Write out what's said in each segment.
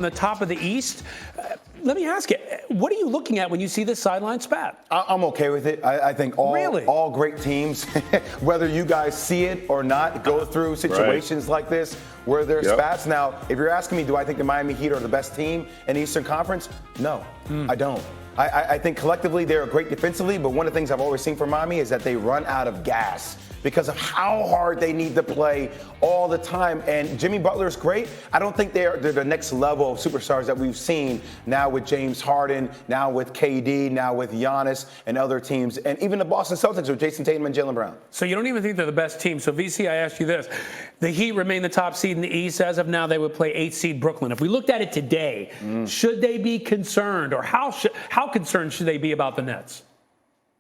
the top of the East. Let me ask you, what are you looking at when you see this sideline spat? I'm okay with it. I think all great teams, whether you guys see it or not, go through situations like this where there's spats. Now, if you're asking me, do I think the Miami Heat are the best team in the Eastern Conference? No, I don't. I think collectively they're great defensively, but one of the things I've always seen from Miami is that they run out of gas because of how hard they need to play all the time. And Jimmy Butler's great. I don't think they're the next level of superstars that we've seen now with James Harden, now with KD, now with Giannis and other teams, and even the Boston Celtics with Jason Tatum and Jaylen Brown. So you don't even think they're the best team. So, VC, I asked you this. The Heat remain the top seed in the East. As of now, they would play 8th seed Brooklyn. If we looked at it today, should they be concerned, or how concerned should they be about the Nets?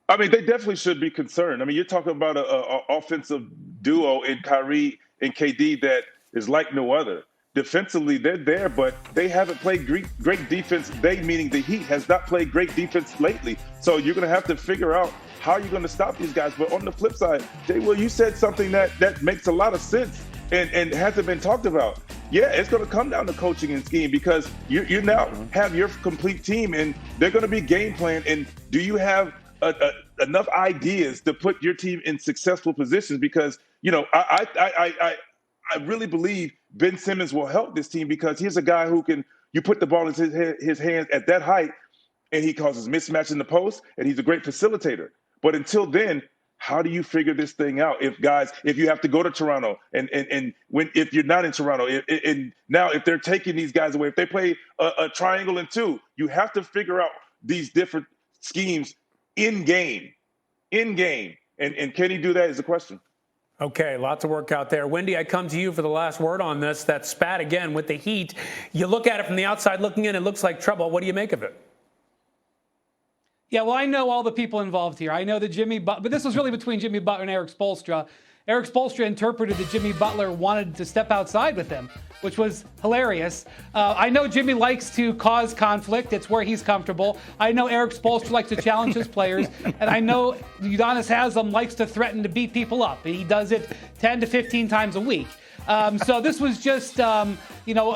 I mean, they definitely should be concerned. I mean, you're talking about an offensive duo in Kyrie and KD that is like no other. Defensively, they're there, but they haven't played great defense. They, meaning the Heat, has not played great defense lately. So you're going to have to figure out how you're going to stop these guys. But on the flip side, Jay, Will, you said something that makes a lot of sense and hasn't been talked about. Yeah, it's going to come down to coaching and scheme because you now have your complete team, and they're going to be game plan. And do you have enough ideas to put your team in successful positions? Because, you know, I really believe Ben Simmons will help this team because he's a guy who you put the ball in his hands at that height and he causes mismatch in the post, and he's a great facilitator. But until then, how do you figure this thing out? If you have to go to Toronto if you're not in Toronto, and now if they're taking these guys away, if they play a triangle and two, you have to figure out these different schemes in game. And can he do that is the question. Okay, lots of work out there. Wendy, I come to you for the last word on this. That spat again with the Heat. You look at it from the outside looking in, it looks like trouble. What do you make of it? Yeah, well, I know all the people involved here. I know that but this was really between Jimmy Butler and Eric Spoelstra. Eric Spoelstra interpreted that Jimmy Butler wanted to step outside with him, which was hilarious. I know Jimmy likes to cause conflict. It's where he's comfortable. I know Eric Spoelstra likes to challenge his players. And I know Udonis Haslem likes to threaten to beat people up. And he does it 10 to 15 times a week. So this was just, a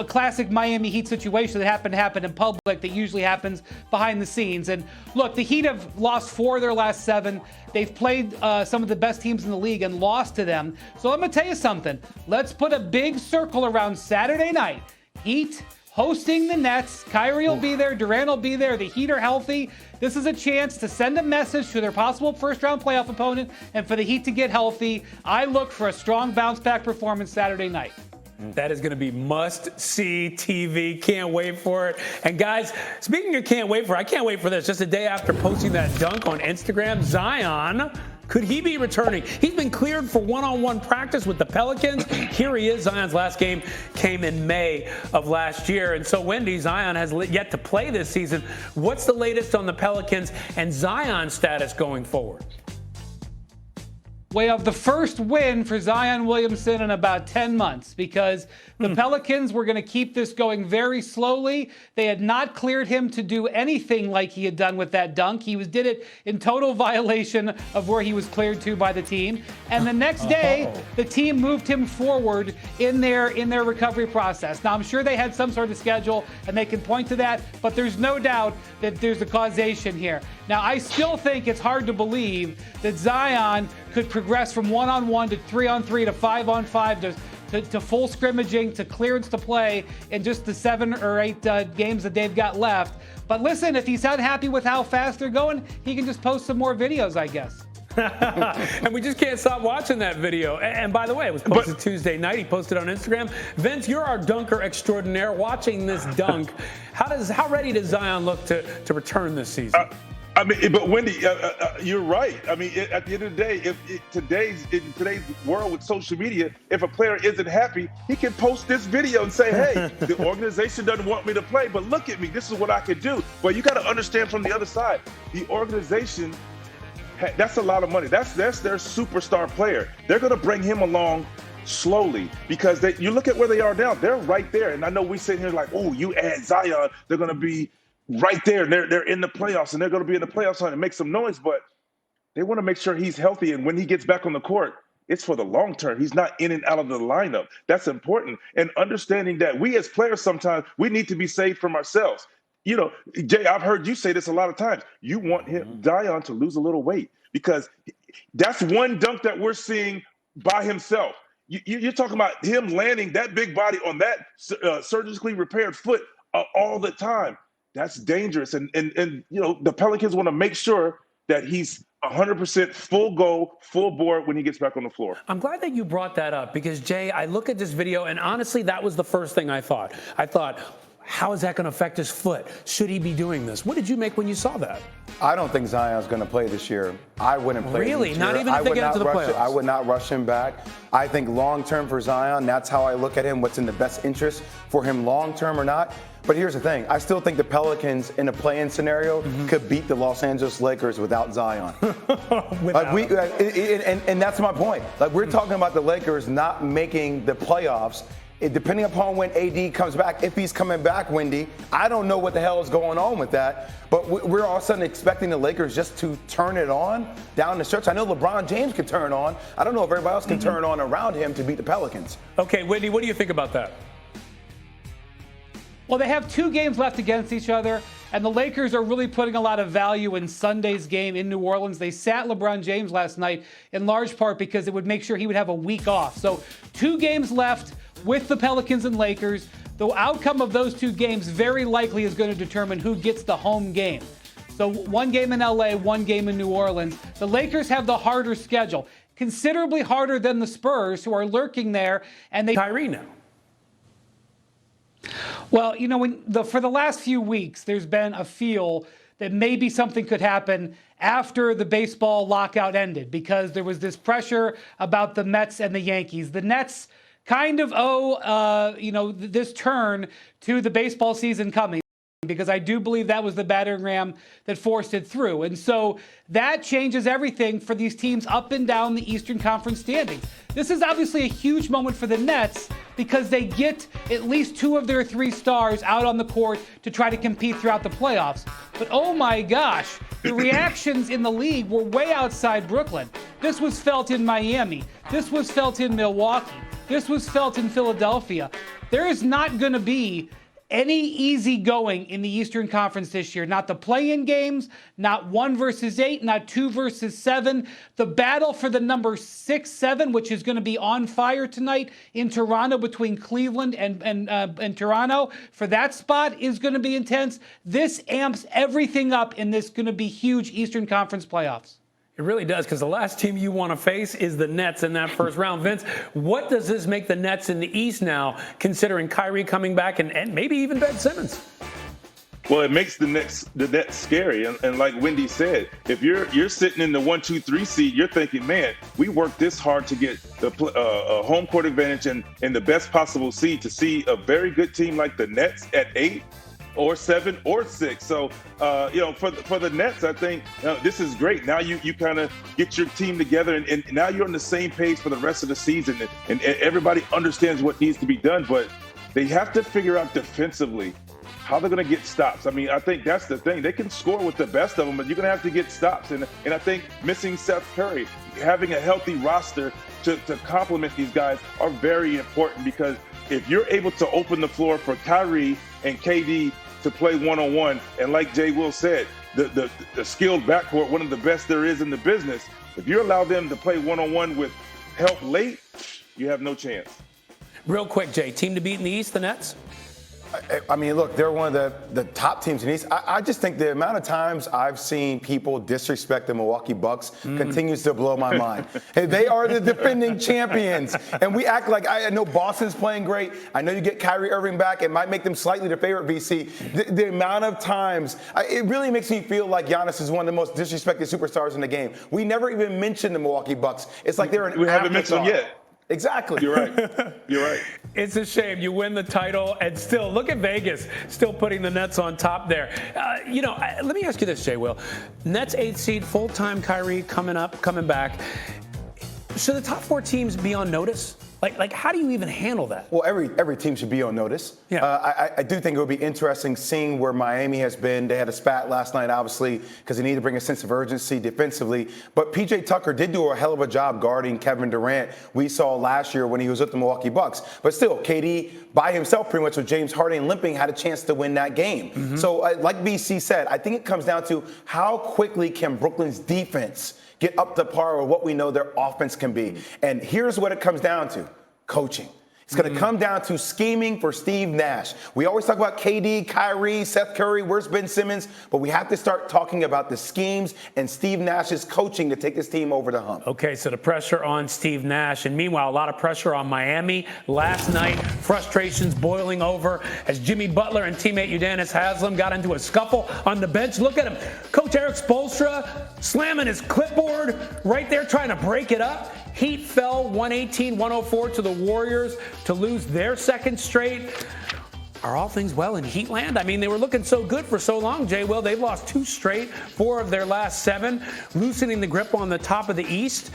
classic Miami Heat situation that happened to happen in public that usually happens behind the scenes. And look, the Heat have lost 4 of their last 7. They've played some of the best teams in the league and lost to them. So I'm going to tell you something. Let's put a big circle around Saturday night. Heat hosting the Nets. Kyrie will be there. Durant will be there. The Heat are healthy. This is a chance to send a message to their possible first-round playoff opponent and for the Heat to get healthy. I look for a strong bounce-back performance Saturday night. That is going to be must-see TV. Can't wait for it. And guys, speaking of can't wait for it, I can't wait for this. Just a day after posting that dunk on Instagram, Zion, could he be returning? He's been cleared for one-on-one practice with the Pelicans. Here he is. Zion's last game came in May of last year. And so, Wendy, Zion has yet to play this season. What's the latest on the Pelicans and Zion's status going forward? We have the first win for Zion Williamson in about 10 months because the Pelicans were going to keep this going very slowly. They had not cleared him to do anything like he had done with that dunk. He did it in total violation of where he was cleared to by the team. And the next day, the team moved him forward in their recovery process. Now, I'm sure they had some sort of schedule and they can point to that, but there's no doubt that there's a causation here. Now, I still think it's hard to believe that Zion could progress from 1-on-1 to 3-on-3 to 5-on-5 to full scrimmaging to clearance to play in just the 7 or 8 games that they've got left. But listen, if he's not happy with how fast they're going, he can just post some more videos, I guess. And we just can't stop watching that video. And by the way, it was posted Tuesday night. He posted on Instagram. Vince, you're our dunker extraordinaire. Watching this dunk, how ready does Zion look to return this season? But Wendy, you're right. I mean, at the end of the day, in today's world with social media, if a player isn't happy, he can post this video and say, "Hey, the organization doesn't want me to play, but look at me. This is what I can do." But you got to understand from the other side, the organization. That's a lot of money. That's their superstar player. They're going to bring him along slowly because you look at where they are now. They're right there. And I know we sit here like, oh, you add Zion, they're going to be right there. They're in the playoffs, and they're going to be in the playoffs and make some noise. But they want to make sure he's healthy. And when he gets back on the court, It's for the long term. He's not in and out of the lineup. That's important. And understanding that we as players sometimes, we need to be saved from ourselves. You know, Jay, I've heard you say this a lot of times. You want Zion to lose a little weight because that's one dunk that we're seeing by himself. You're talking about him landing that big body on that surgically repaired foot all the time. That's dangerous. And you know, the Pelicans want to make sure that he's 100% full go, full board when he gets back on the floor. I'm glad that you brought that up because, Jay, I look at this video, and honestly, that was the first thing I thought. I thought, how is that going to affect his foot? Should he be doing this? What did you make when you saw that? I don't think Zion's going to play this year. I wouldn't play Really? this year. Not even if they get into the playoffs? I would not rush him back. I think long-term for Zion, that's how I look at him, what's in the best interest for him long-term or not. But here's the thing. I still think the Pelicans in a play-in scenario could beat the Los Angeles Lakers without Zion. And that's my point. Like, we're talking about the Lakers not making the playoffs. Depending upon when AD comes back, if he's coming back, Wendy, I don't know what the hell is going on with that. But we're all of a sudden expecting the Lakers just to turn it on down the stretch. I know LeBron James can turn on. I don't know if everybody else can turn on around him to beat the Pelicans. Okay, Wendy, what do you think about that? Well, they have 2 games left against each other, and the Lakers are really putting a lot of value in Sunday's game in New Orleans. They sat LeBron James last night in large part because it would make sure he would have a week off. So 2 games left with the Pelicans and Lakers. The outcome of those 2 games very likely is going to determine who gets the home game. So 1 game in LA, 1 game in New Orleans. The Lakers have the harder schedule, considerably harder than the Spurs, who are lurking there. And they Kyrie now. Well, you know, for the last few weeks, there's been a feel that maybe something could happen after the baseball lockout ended because there was this pressure about the Mets and the Yankees. The Nets kind of owe, this turn to the baseball season coming because I do believe that was the battering ram that forced it through. And so that changes everything for these teams up and down the Eastern Conference standings. This is obviously a huge moment for the Nets because they get at least 2 of their 3 stars out on the court to try to compete throughout the playoffs. But oh my gosh, the reactions in the league were way outside Brooklyn. This was felt in Miami. This was felt in Milwaukee. This was felt in Philadelphia. There is not going to be any easy going in the Eastern Conference this year. Not the play-in games, not 1 versus 8, not 2 versus 7. The battle for the number 6, 7, which is going to be on fire tonight in Toronto between Cleveland and Toronto, for that spot is going to be intense. This amps everything up in this going to be huge Eastern Conference playoffs. It really does, because the last team you want to face is the Nets in that first round. Vince, what does this make the Nets in the East now, considering Kyrie coming back and maybe even Ben Simmons? Well, it makes the Nets scary. And like Wendy said, if you're sitting in the 1, 2, 3 seed, you're thinking, man, we worked this hard to get the home court advantage and the best possible seed to see a very good team like the Nets at 8. Or 7 or 6. So, for the Nets, I think this is great. Now you kind of get your team together and now you're on the same page for the rest of the season and everybody understands what needs to be done. But they have to figure out defensively how they're going to get stops. I mean, I think that's the thing. They can score with the best of them, but you're going to have to get stops. And I think missing Steph Curry, having a healthy roster to complement these guys are very important because if you're able to open the floor for Kyrie and KD to play one-on-one, and like Jay Will said, the skilled backcourt, one of the best there is in the business, if you allow them to play one-on-one with help late, you have no chance. Real quick, Jay, team to beat in the East, the Nets? I mean, look, they're one of the top teams in the East. I just think the amount of times I've seen people disrespect the Milwaukee Bucks continues to blow my mind. Hey, they are the defending champions. And we act like, I know Boston's playing great. I know you get Kyrie Irving back. It might make them slightly the favorite, VC. The amount of times, it really makes me feel like Giannis is one of the most disrespected superstars in the game. We never even mentioned the Milwaukee Bucks. It's like they're an We haven't mentioned them yet. Exactly. You're right. You're right. It's a shame you win the title and still look at Vegas still putting the Nets on top there. Let me ask you this, Jay Will. Nets 8th seed, full-time Kyrie coming back. Should the top 4 teams be on notice? Like how do you even handle that? Well, every team should be on notice. Yeah. I do think it would be interesting seeing where Miami has been. They had a spat last night, obviously, because they need to bring a sense of urgency defensively. But P.J. Tucker did do a hell of a job guarding Kevin Durant. We saw last year when he was with the Milwaukee Bucks. But still, KD by himself pretty much with James Harden limping had a chance to win that game. Mm-hmm. So like BC said, I think it comes down to how quickly can Brooklyn's defense get up to par with what we know their offense can be. And here's what it comes down to: coaching. It's going to come down to scheming for Steve Nash. We always talk about KD, Kyrie, Steph Curry, where's Ben Simmons? But we have to start talking about the schemes and Steve Nash's coaching to take this team over the hump. Okay, so the pressure on Steve Nash. And meanwhile, a lot of pressure on Miami. Last night, frustrations boiling over as Jimmy Butler and teammate Udonis Haslem got into a scuffle on the bench. Look at him. Coach Eric Spoelstra slamming his clipboard right there, trying to break it up. Heat fell 118-104 to the Warriors to lose their second straight. Are all things well in Heatland? I mean, they were looking so good for so long, Jay. Will, they've lost 2 straight, 4 of their last 7, loosening the grip on the top of the East.